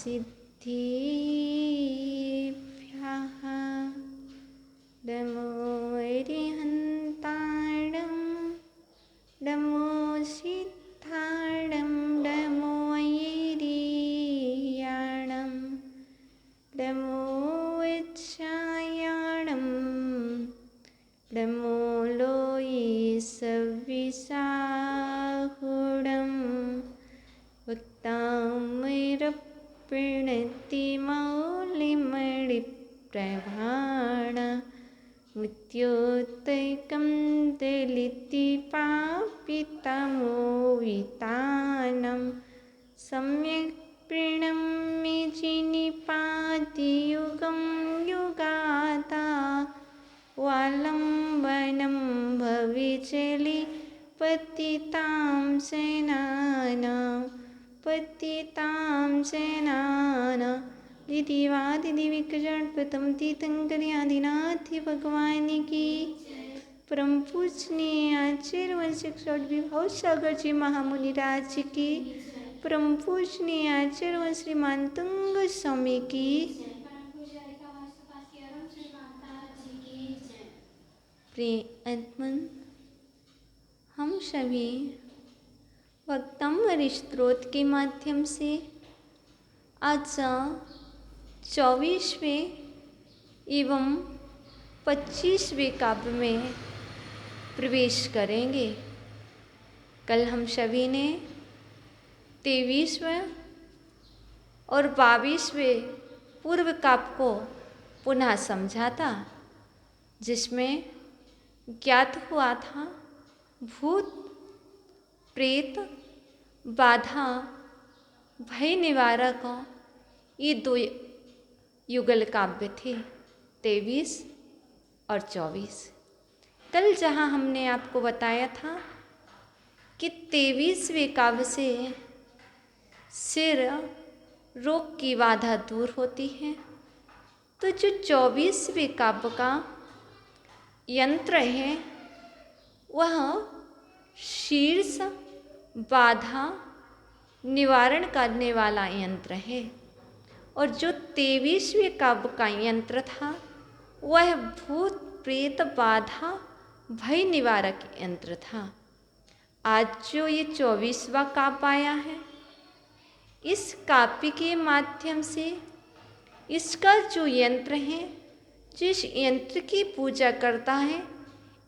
सिद्धिभ्यः नमो अरिहन्ताणं नमो सिद्धाणं नमो ऐरियाणं नमो वत्सायाणं नमो लोये सविसाहुणं वक्तामैरप्रणतिमौलिमणिप्रभाण मुत्योत्तैकं दलितिपापितमो वितानं सम्यक् प्रणम्य जिनिपातियुगं युगाता वालम्बनं भविचलि पतितां सेनानां दिदिवादिदिविकजनपदं तीर्थंकरादिनाथ भगवान की परम पूजनीय आचार्य वंशिक विभव सागर जी महामुनि राज की परम पूजनीय आचार्य श्रीमान तुंग स्वामी की प्रिय आत्मन, हम सभी भक्तमृत स्त्रोत के माध्यम से आज 24वें एवं 25वें काव्य में प्रवेश करेंगे। कल हम सभी ने 23वें और 22वें पूर्व काव्य को पुनः समझा था, जिसमें ज्ञात हुआ था भूत प्रेत बाधा भय निवारक ये 2 युगल काव्य थे, 23 और 24। कल जहाँ हमने आपको बताया था कि 23वें काव्य से सिर रोग की बाधा दूर होती है, तो जो 24वें काव्य का यंत्र है वह शीर्ष बाधा निवारण करने वाला यंत्र है, और जो 23वें काव्य का यंत्र था वह भूत प्रेत बाधा भय निवारक यंत्र था। आज जो ये 24वां काव्य आया है, इस काव्य के माध्यम से इसका जो यंत्र है, जिस यंत्र की पूजा करता है,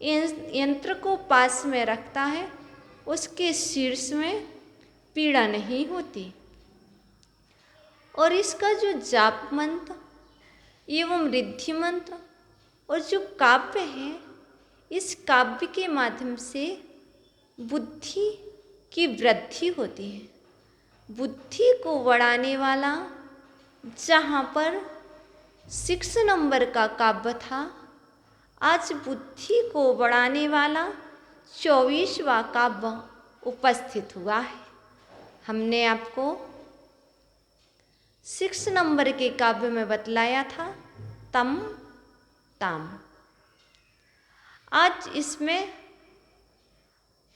यंत्र को पास में रखता है, उसके शीर्ष में पीड़ा नहीं होती। और इसका जो जाप मंत्र एवं रिद्धि मंत्र और जो काव्य है, इस काव्य के माध्यम से बुद्धि की वृद्धि होती है। बुद्धि को बढ़ाने वाला जहाँ पर 6 नंबर का काव्य था, आज बुद्धि को बढ़ाने वाला 24वां काव्य उपस्थित हुआ है। हमने आपको 6 नंबर के काव्य में बतलाया था तम ताम। आज इसमें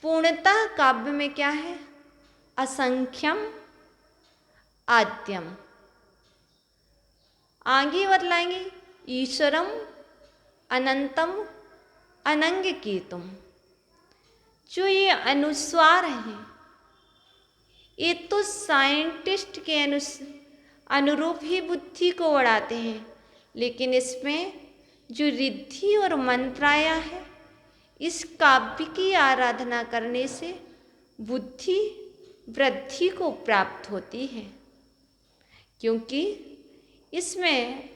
पूर्णतः काव्य में क्या है? असंख्यम आद्यम। आगे बतलाएंगे ईश्वरम अनंतम अनंगकीर्तम। जो ये अनुस्वार हैं, ये तो साइंटिस्ट के अनुरूप ही बुद्धि को बढ़ाते हैं, लेकिन इसमें जो रिद्धि और मंत्र आया है, इस काव्य की आराधना करने से बुद्धि वृद्धि को प्राप्त होती है, क्योंकि इसमें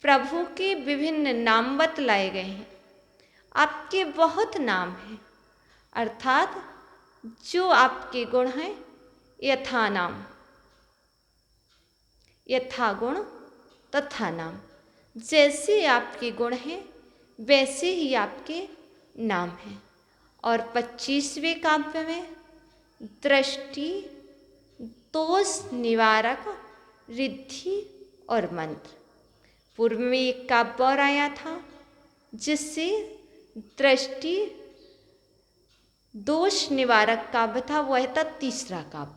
प्रभु के विभिन्न नाम बतलाए गए हैं। आपके बहुत नाम हैं, अर्थात जो आपके गुण हैं, यथा नाम, यथा गुण तथा नाम। जैसे आपके गुण हैं वैसे ही आपके नाम हैं। और 25वें काव्य में दृष्टि, दोष निवारक, रिद्धि और मंत्र। पूर्व में एक काव्य और आया था जिससे दृष्टि दोष निवारक काव्य था, वह था तीसरा काव्य।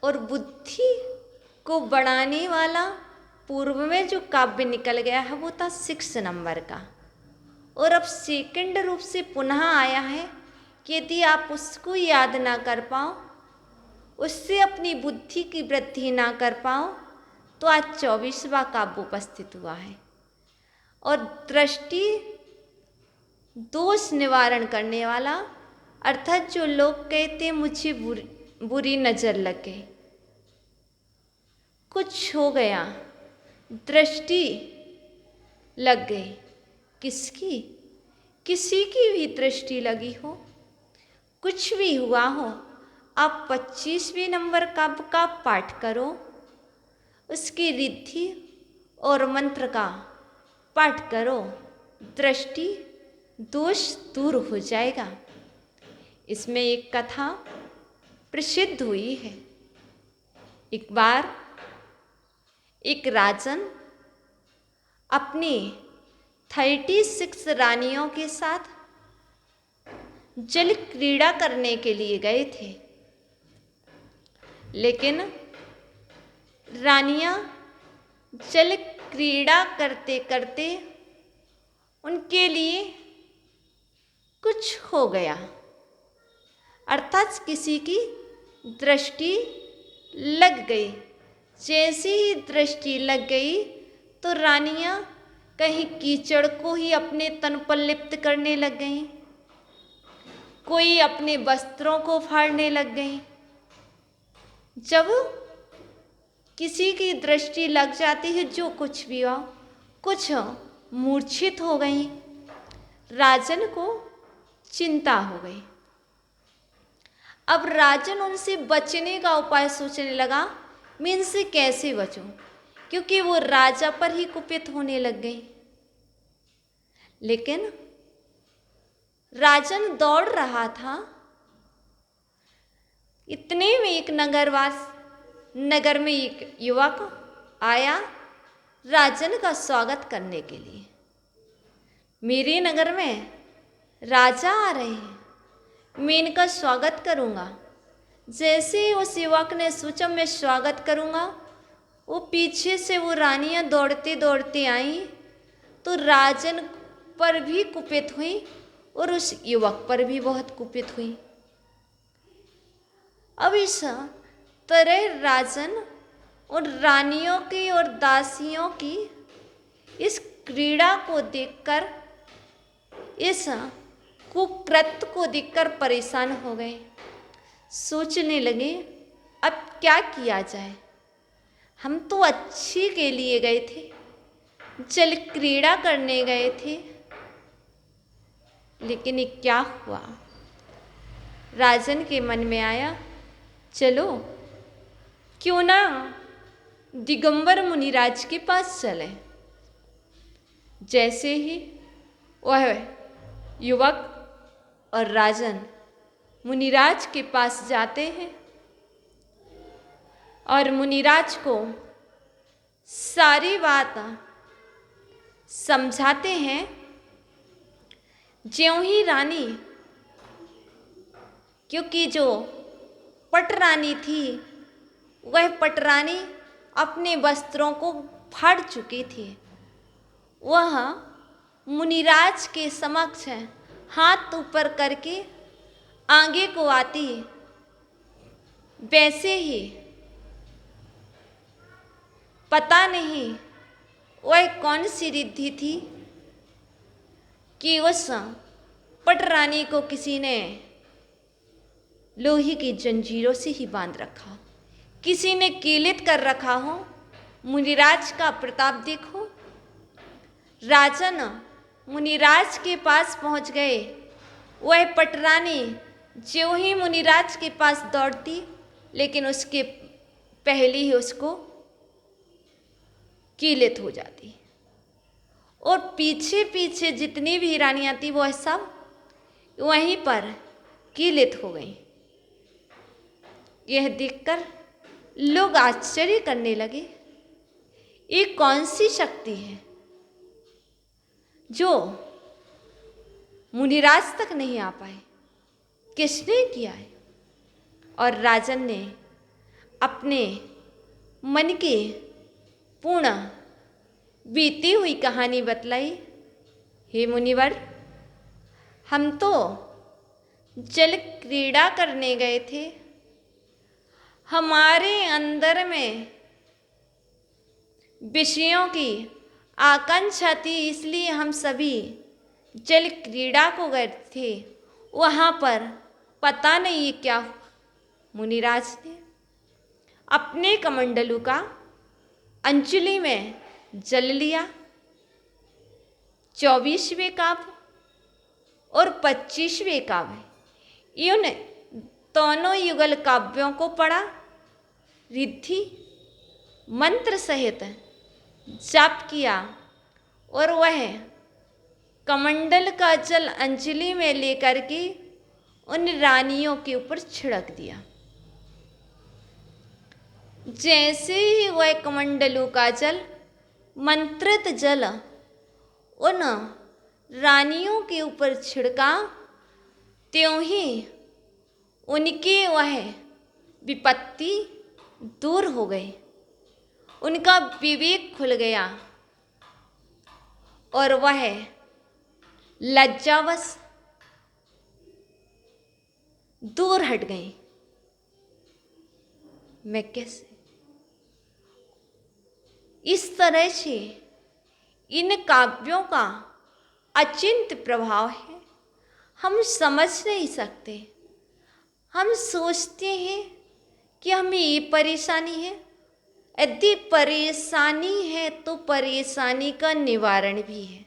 और बुद्धि को बढ़ाने वाला पूर्व में जो काव्य निकल गया है वो था 6 नंबर का, और अब सेकंड रूप से पुनः आया है कि यदि आप उसको याद ना कर पाओ, उससे अपनी बुद्धि की वृद्धि ना कर पाओ, तो आज 24वां काव्य उपस्थित हुआ है। और दृष्टि दोष निवारण करने वाला, अर्थात जो लोग कहते मुझे बुरी नजर लग गई, कुछ हो गया, दृष्टि लग गई, किसकी? किसी की भी दृष्टि लगी हो, कुछ भी हुआ हो, आप 25वें नंबर काव्य का पाठ करो, उसकी रिद्धि और मंत्र का पाठ करो, दृष्टि दोष दूर हो जाएगा। इसमें एक कथा प्रसिद्ध हुई है। एक बार एक राजन अपनी 36 रानियों के साथ जल क्रीड़ा करने के लिए गए थे, लेकिन रानियां जल क्रीड़ा करते करते उनके लिए कुछ हो गया, अर्थात किसी की दृष्टि लग गई। जैसे ही दृष्टि लग गई तो रानियां कहीं कीचड़ को ही अपने तन पर लिप्त करने लग गईं, कोई अपने वस्त्रों को फाड़ने लग गई। जब किसी की दृष्टि लग जाती है, जो कुछ भी हो, कुछ मूर्छित हो गई। राजन को चिंता हो गई। अब राजन उनसे बचने का उपाय सोचने लगा, मैं इनसे कैसे बचूं, क्योंकि वो राजा पर ही कुपित होने लग गई। लेकिन राजन दौड़ रहा था, इतने में एक नगर में एक युवक आया राजन का स्वागत करने के लिए। मेरे नगर में राजा आ रहे हैं, मैं इनका स्वागत करूंगा। जैसे ही उस युवक ने सोचा मैं स्वागत करूंगा, वो पीछे से वो रानियां दौड़ते दौड़ते आई तो राजन पर भी कुपित हुई और उस युवक पर भी बहुत कुपित हुई। अब इस तरह राजन और रानियों की और दासियों की इस क्रीड़ा को देखकर, इस कुकृत्य को देखकर परेशान हो गए। सोचने लगे अब क्या किया जाए, हम तो अच्छे के लिए गए थे, जल क्रीड़ा करने गए थे, लेकिन ये क्या हुआ। राजन के मन में आया, चलो क्यों ना दिगंबर मुनिराज के पास चले। जैसे ही वह युवक और राजन मुनिराज के पास जाते हैं और मुनिराज को सारी बात समझाते हैं, ज्यों ही रानी, क्योंकि जो पटरानी थी वह पटरानी अपने वस्त्रों को फाड़ चुकी थी, वह मुनिराज के समक्ष हाथ ऊपर करके आगे को आती, वैसे ही पता नहीं वह कौन सी रिद्धि थी कि उस पटरानी को किसी ने लोहे की जंजीरों से ही बांध रखा, किसी ने कीलित कर रखा हो। मुनिराज का प्रताप देखो। राजन मुनिराज के पास पहुंच गए, वह पटरानी ज्यों ही मुनिराज के पास दौड़ती, लेकिन उसके पहले ही उसको कीलित हो जाती, और पीछे पीछे जितनी भी रानियां थी वह सब वहीं पर कीलित हो गई। यह देखकर लोग आश्चर्य करने लगे, ये कौन सी शक्ति है जो मुनिराज तक नहीं आ पाए, किसने किया है। और राजन ने अपने मन की पूर्ण बीती हुई कहानी बतलाई। हे मुनिवर, हम तो जल क्रीड़ा करने गए थे। हमारे अंदर में विषयों की आकांक्षा थी, इसलिए हम सभी जल क्रीड़ा को गए थे। वहाँ पर पता नहीं क्या हुआ, मुनिराज ने अपने कमंडलू का अंजलि में जल लिया। 24वें काव्य और 25वें काव्य, इन दोनों युगल काव्यों को पढ़ा, रिद्धि मंत्र सहित जाप किया और वह कमंडल का जल अंजलि में लेकर के उन रानियों के ऊपर छिड़क दिया। जैसे ही वह कमंडलू का जल, मंत्रित जल उन रानियों के ऊपर छिड़का, त्यों ही उनकी वह विपत्ति दूर हो गई, उनका विवेक खुल गया और वह लज्जावश दूर हट गई। मैं कैसे? इस तरह से इन काव्यों का अचिंत्य प्रभाव है, हम समझ नहीं सकते। हम सोचते हैं कि हमें ये परेशानी है। यदि परेशानी है तो परेशानी का निवारण भी है।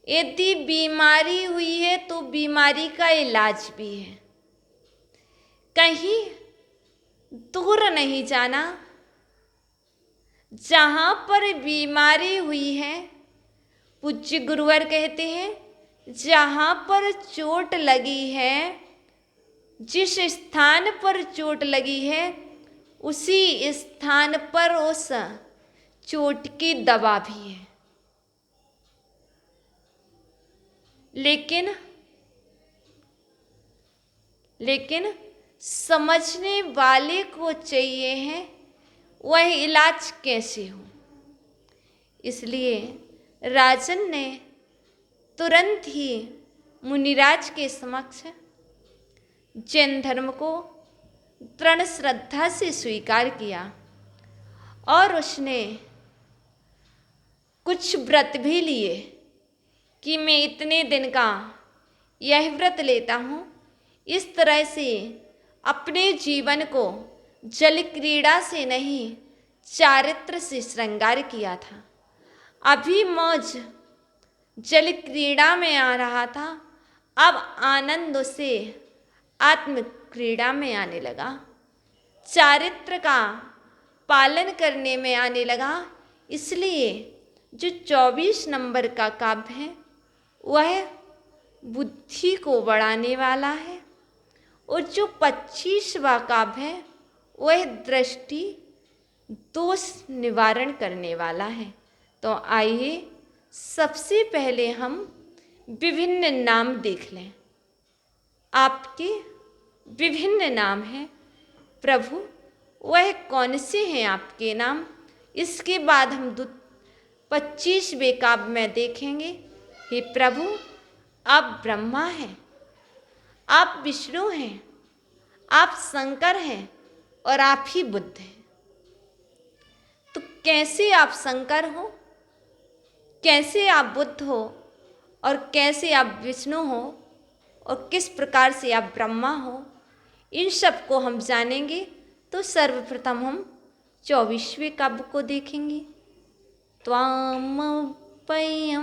यदि बीमारी हुई है तो बीमारी का इलाज भी है। कहीं दूर नहीं जाना। जहाँ पर बीमारी हुई है, पूज्य गुरुवर कहते हैं, जहाँ पर चोट लगी है, जिस स्थान पर चोट लगी है, उसी स्थान पर उस चोट की दवा भी है। लेकिन समझने वाले को चाहिए है वह इलाज कैसे हो। इसलिए राजन ने तुरंत ही मुनिराज के समक्ष जैन धर्म को दृढ़ श्रद्धा से स्वीकार किया और उसने कुछ व्रत भी लिए कि मैं इतने दिन का यह व्रत लेता हूँ। इस तरह से अपने जीवन को जल क्रीड़ा से नहीं, चारित्र से श्रृंगार किया था। अभी मौज जल क्रीड़ा में आ रहा था, अब आनंद उसे आत्म क्रीड़ा में आने लगा, चारित्र का पालन करने में आने लगा। इसलिए जो 24 नंबर का काव्य है वह बुद्धि को बढ़ाने वाला है और जो 25वां काव्य है वह दृष्टि दोष निवारण करने वाला है। तो आइए सबसे पहले हम विभिन्न नाम देख लें। आपके विभिन्न नाम हैं प्रभु, वह कौन से हैं आपके नाम। इसके बाद हम 25वें काव्य में देखेंगे। हे प्रभु, आप ब्रह्मा हैं, आप विष्णु हैं, आप शंकर हैं और आप ही बुद्ध हैं। तो कैसे आप शंकर हो, कैसे आप बुद्ध हो और कैसे आप विष्णु हो और किस प्रकार से आप ब्रह्मा हो, इन सब को हम जानेंगे। तो सर्वप्रथम हम 24वें काव्य को देखेंगे। त्वामप्ययं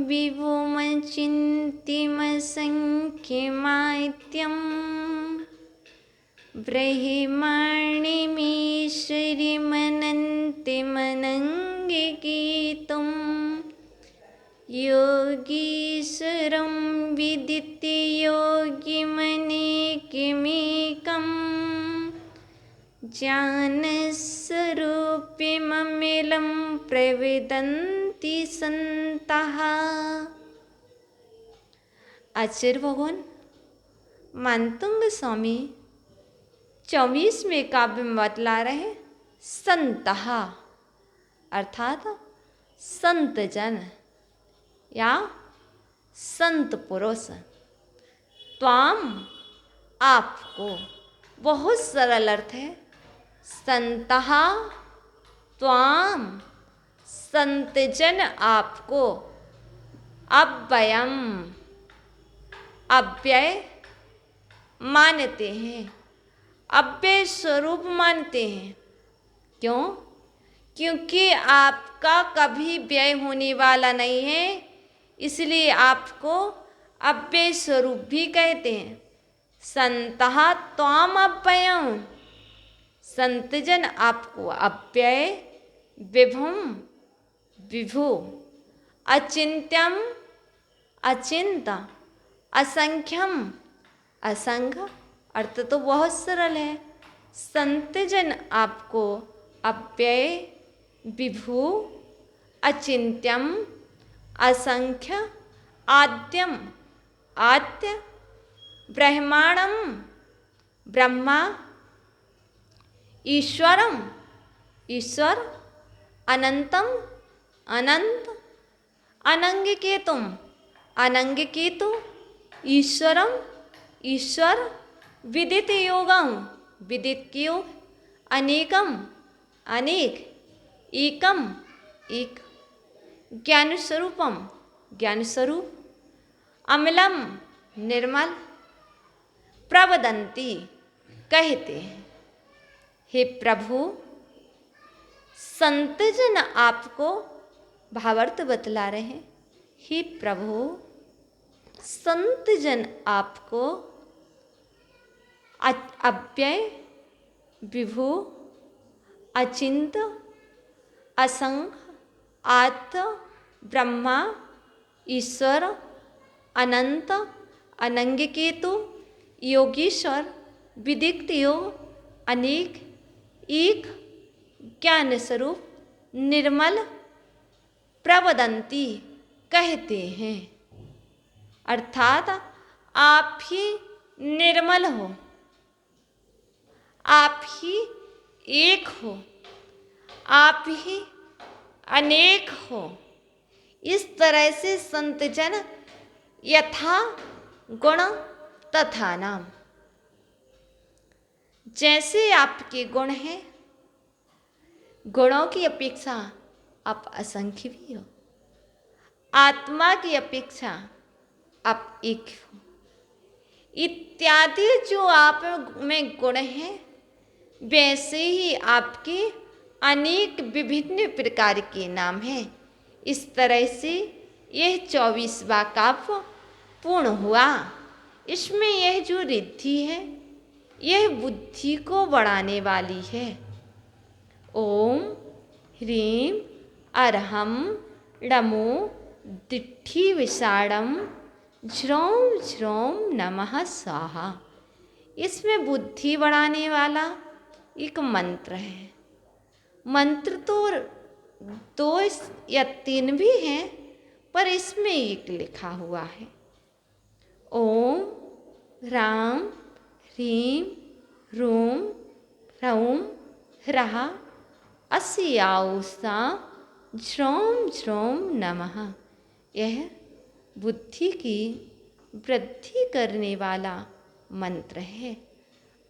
विभुमचिन्त्यमसंख्यमाद्यं ब्रह्माण्डमीश्वरीमनन्तिमनङ्गीतं योगीश्वरं विदित्य योगिमनेकमेकम् ज्ञानस्वरूपममिलं प्रविदन्ति सन्तः। आचार्य भगवान मानतंग स्वामी 24वें काव्य में बतला रहे संतः अर्थात संत जन या संत पुरुष। त्वाम आपको, बहुत सरल अर्थ है। संतः त्वाम संत जन आपको, अव्ययम अव्यय मानते हैं, अव्यय स्वरूप मानते हैं। क्यों? क्योंकि आपका कभी व्यय होने वाला नहीं है, इसलिए आपको अव्यय स्वरूप भी कहते हैं। संतः त्वाम अव्ययम्, संतजन आपको अव्यय, विभुम विभु, अचिंत्यम अचिंत, असंख्यम असंख्य। अर्थ तो बहुत सरल है। संतजन आपको अव्यय, विभु, अचिंत्यम, असंख्य, आद्यम आद्य, ब्रह्मांडम ब्रह्मा, ईश्वरम ईश्वर, अनंतम अनंत, अनंगिकेतुम अनंगिकेतु, ईश्वरम ईश्वर, विदित योगम विदित योग, अनेकम अनेक, एकम एक, ज्ञान स्वरूपम ज्ञान स्वरूप, अमलम निर्मल, प्रवदंती कहते हैं। हे प्रभु, संतजन आपको भावार्थ बतला रहे हैं। हे प्रभु, संतजन आपको अव्यय, विभु, अचिंत, असंख्य, आद्य, ब्रह्मा, ईश्वर, अनंत, अनंगिकेतु, योगीश्वर, विदिक्त योग, अनेक, एक, ज्ञान स्वरूप, निर्मल, प्रवदंती कहते हैं। अर्थात आप ही निर्मल हो, आप ही एक हो, आप ही अनेक हो। इस तरह से संतजन यथा गुण तथा नाम, जैसे आपके गुण हैं, गुणों की अपेक्षा आप असंख्य भी हो, आत्मा की अपेक्षा आप एक हो, इत्यादि जो आप में गुण हैं, वैसे ही आपके अनेक विभिन्न प्रकार के नाम हैं। इस तरह से यह 24वां काव्य पूर्ण हुआ। इसमें यह जो रिद्धि है, यह बुद्धि को बढ़ाने वाली है। ओम ह्रीं अरहम णमो दिट्ठी विषाणम झ्रौम झ्रौम नमः स्वाहा। इसमें बुद्धि बढ़ाने वाला एक मंत्र है। मंत्र तो 2 या 3 भी हैं, पर इसमें एक लिखा हुआ है। ओम राम ह्रीं रूम ह्रौम ह्रः अस्याउसा झ्रौम झ्रौम नमः। यह बुद्धि की वृद्धि करने वाला मंत्र है।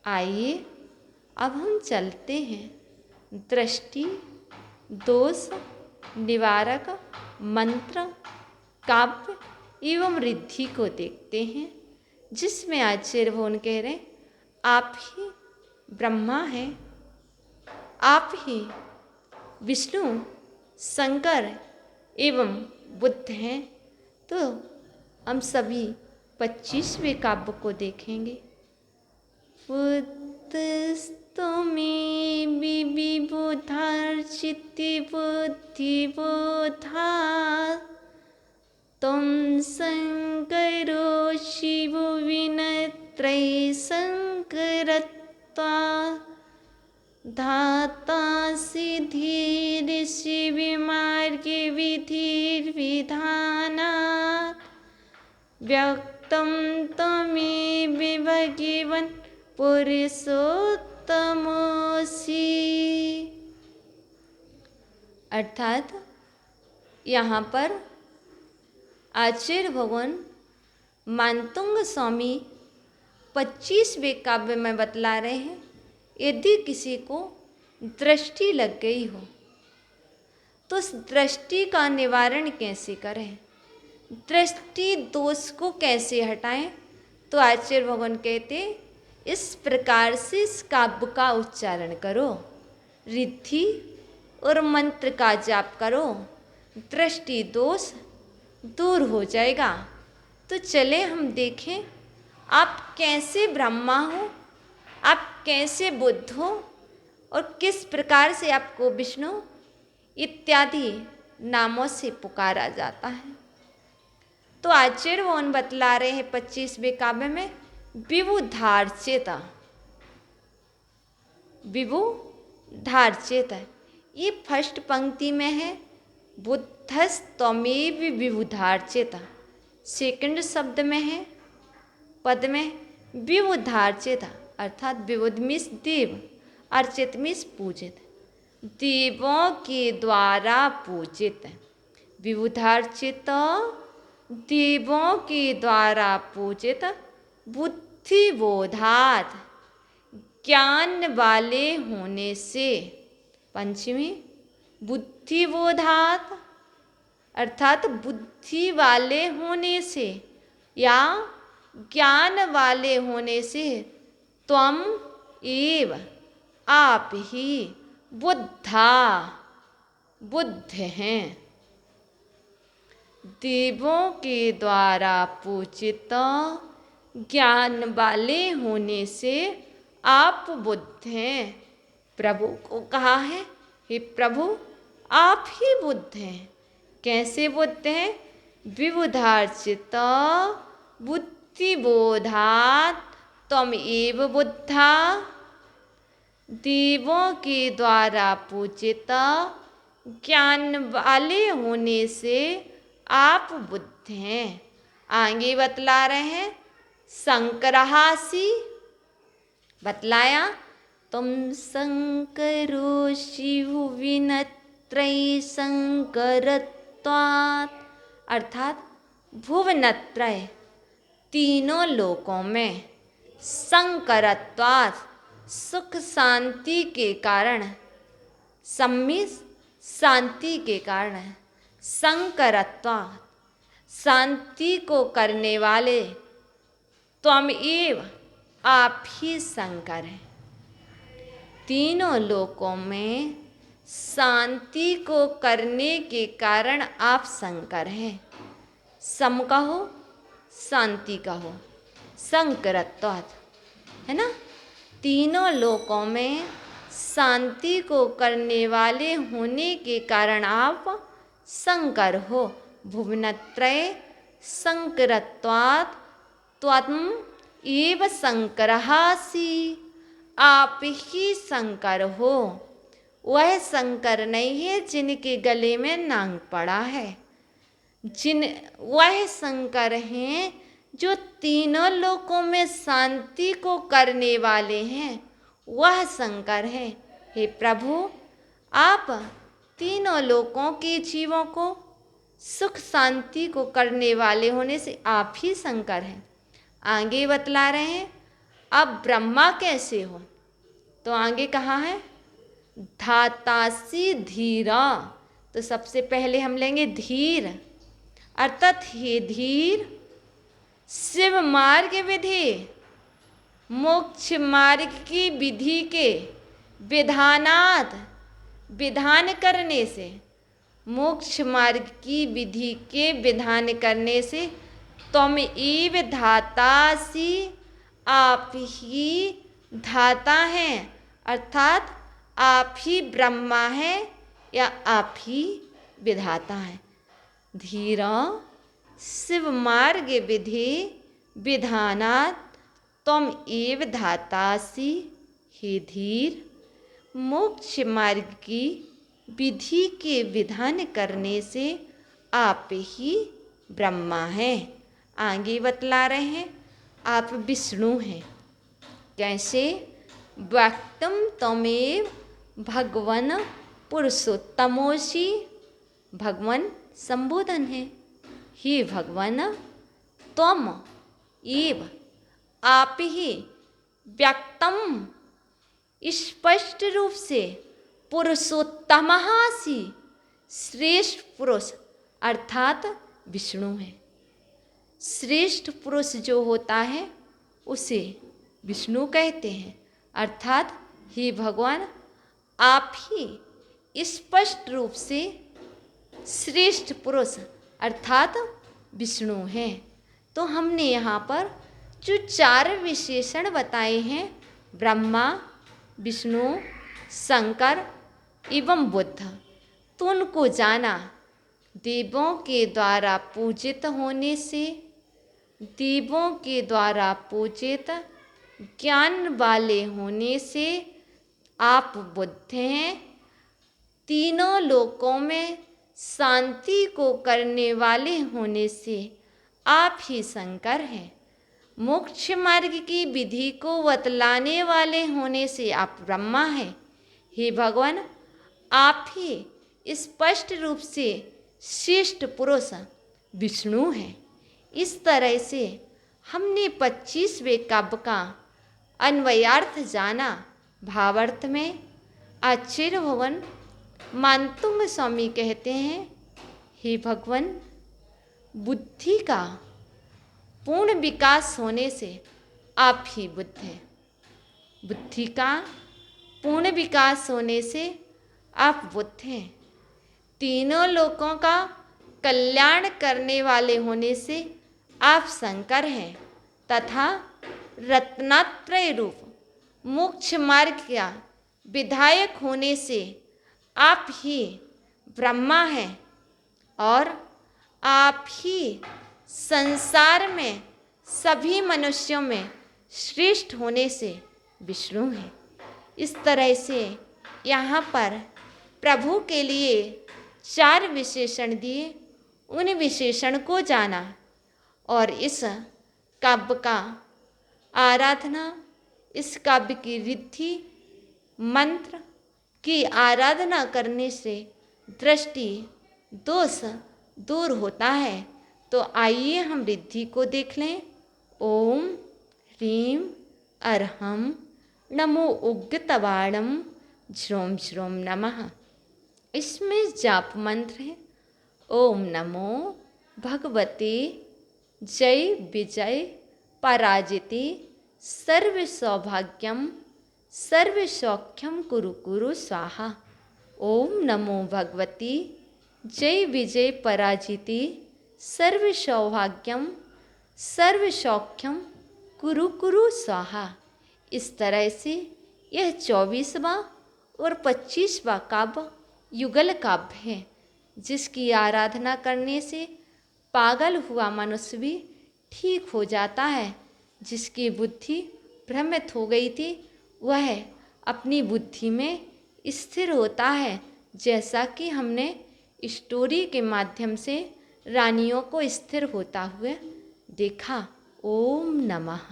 आइए अब हम चलते हैं दृष्टि दोष निवारक मंत्र काव्य एवं रिद्धि को देखते हैं, जिसमें आचार्य भगवान कह रहे आप ही ब्रह्मा हैं, आप ही विष्णु शंकर एवं बुद्ध हैं। तो हम सभी 25वें काव्य को देखेंगे। बुद्धस्तमे विबुधार्चिति बुद्धिबोधा त्वं शंकरो शिवो विनत्रय शंकरत्वा धाता सिद्धिर्षि विमार्गे विधिर्विधानात् व्यक्तं त्वमेव भगवन् पुरुषोत्तमः अर्थात यहाँ पर आचार्य भगवान मानतुंग स्वामी 25वें काव्य में बतला रहे हैं, यदि किसी को दृष्टि लग गई हो तो उस दृष्टि का निवारण कैसे करें, दृष्टि दोष को कैसे हटाएं। तो आचार्य भगवान कहते इस प्रकार से इस काव्य का उच्चारण करो, रिद्धि और मंत्र का जाप करो, दृष्टि दोष दूर हो जाएगा। तो चले हम देखें आप कैसे ब्रह्मा हो, आप कैसे बुद्ध हो और किस प्रकार से आपको विष्णु इत्यादि नामों से पुकारा जाता है। तो आचार्य भगवान बतला रहे हैं 25वें काव्य में विबुधार्चित, विबुधार्चित ये फर्स्ट पंक्ति में है, बुद्धस्तमेव विबुधार्चित सेकंड शब्द में है, पद में विबुधार्चित अर्थात विबुध मीन्स देव, अर्चित मीन्स पूजित, देवों के द्वारा पूजित, विबुधार्चित देवों के द्वारा पूजित, बुद्धिबोधात ज्ञान वाले होने से, पंचमी बुद्धिबोधात अर्थात बुद्धि वाले होने से या ज्ञान वाले होने से, त्वम एव आप ही बुद्धा बुद्ध हैं, देवों के द्वारा पूजित ज्ञान वाले होने से आप बुद्ध हैं। प्रभु को कहा है, हे प्रभु आप ही बुद्ध हैं। कैसे बुद्ध हैं? विबुधार्चित बुद्धिबोधात त्वम एव बुद्धा, देवों के द्वारा पूजित ज्ञान वाले होने से आप बुद्ध हैं। आगे बतला रहे हैं शंकरहासी, बतलाया तुम शंकरो शिव विनत्रय शंकरत्वात् अर्थात भुवनत्रय तीनों लोकों में शंकरत्वात् सुख शांति के कारण, सम्मिस शांति के कारण, शंकरत्वात् शांति को करने वाले, त्वम एव आप ही शंकर हैं। तीनों लोकों में शांति को करने के कारण आप शंकर हैं। सम का हो, शांति का हो, शंकरत्वात् है ना। तीनों लोकों में शांति को करने वाले होने के कारण आप शंकर हो। भुवनत्रय शंकरत्वात् त्वम् एव शंकरहासि, आप ही शंकर हो। वह शंकर नहीं है जिनके गले में नाग पड़ा है, वह शंकर हैं जो तीनों लोकों में शांति को करने वाले हैं, वह शंकर है। हे प्रभु आप तीनों लोकों के जीवों को सुख शांति को करने वाले होने से आप ही शंकर हैं। आगे बतला रहे हैं अब ब्रह्मा कैसे हो, तो आगे कहा है धातासी धीरा। तो सबसे पहले हम लेंगे धीर, अर्थात हे धीर शिव मार्ग विधि, मोक्ष मार्ग की विधि के विधानात विधान करने से, मोक्ष मार्ग की विधि के विधान करने से, तुम एव धातासी आप ही धाता हैं, अर्थात आप ही ब्रह्मा हैं या आप ही विधाता हैं। धीरा शिव मार्ग विधि विधानात् तुम एव धातासी, हे धीर मोक्ष मार्ग की विधि के विधान करने से आप ही ब्रह्मा हैं। आगे बतला रहे हैं आप विष्णु हैं। कैसे? व्यक्तम तमेव भगवन पुरुषोत्तमोसि। भगवान संबोधन है, हे भगवान तुम एव आप ही व्यक्तम स्पष्ट रूप से पुरुषोत्तमसि श्रेष्ठ पुरुष अर्थात विष्णु है। श्रेष्ठ पुरुष जो होता है उसे विष्णु कहते हैं। अर्थात हे भगवान आप ही स्पष्ट रूप से श्रेष्ठ पुरुष अर्थात विष्णु हैं। तो हमने यहाँ पर जो 4 विशेषण बताए हैं, ब्रह्मा, विष्णु, शंकर एवं बुद्ध, तो उनको जाना देवों के द्वारा पूजित होने से, देवों के द्वारा पूजित ज्ञान वाले होने से आप बुद्ध हैं। तीनों लोकों में शांति को करने वाले होने से आप ही शंकर हैं। मोक्ष मार्ग की विधि को बतलाने वाले होने से आप ब्रह्मा हैं। हे भगवान आप ही स्पष्ट रूप से श्रेष्ठ पुरुष विष्णु हैं। इस तरह से हमने 25वें काव्य का अन्वयार्थ जाना। भावार्थ में आचार्य भगवान मानतुंग स्वामी कहते हैं, हे भगवान बुद्धि का पूर्ण विकास होने से आप ही बुद्ध हैं। बुद्धि का पूर्ण विकास होने से आप बुद्ध हैं। तीनों लोकों का कल्याण करने वाले होने से आप शंकर हैं तथा रत्नात्रय रूप मोक्ष मार्ग का विधायक होने से आप ही ब्रह्मा हैं और आप ही संसार में सभी मनुष्यों में श्रेष्ठ होने से विष्णु हैं। इस तरह से यहाँ पर प्रभु के लिए 4 विशेषण दिए, उन विशेषण को जाना और इस काव्य का आराधना, इस काव्य की रिद्धि मंत्र की आराधना करने से दृष्टि दोष दूर होता है। तो आइए हम रिद्धि को देख लें। ओम ह्रीं अर्हं नमो उग्रतबाणं झ्रों झ्रों नमः। इसमें जाप मंत्र है, ओम नमो भगवते जय विजय पराजिते सर्व सौभाग्यम सर्व सौख्यम कुरु कुरु स्वाहा। ओम नमो भगवती जय विजय पराजिते सर्व सौभाग्यम सर्व सौख्यम कुरु कुरु स्वाहा। इस तरह से यह 24वां और 25वां काव्य युगल काव्य है, जिसकी आराधना करने से पागल हुआ मनुष्य भी ठीक हो जाता है। जिसकी बुद्धि भ्रमित हो गई थी वह अपनी बुद्धि में स्थिर होता है, जैसा कि हमने स्टोरी के माध्यम से रानियों को स्थिर होता हुए देखा। ओम नमः।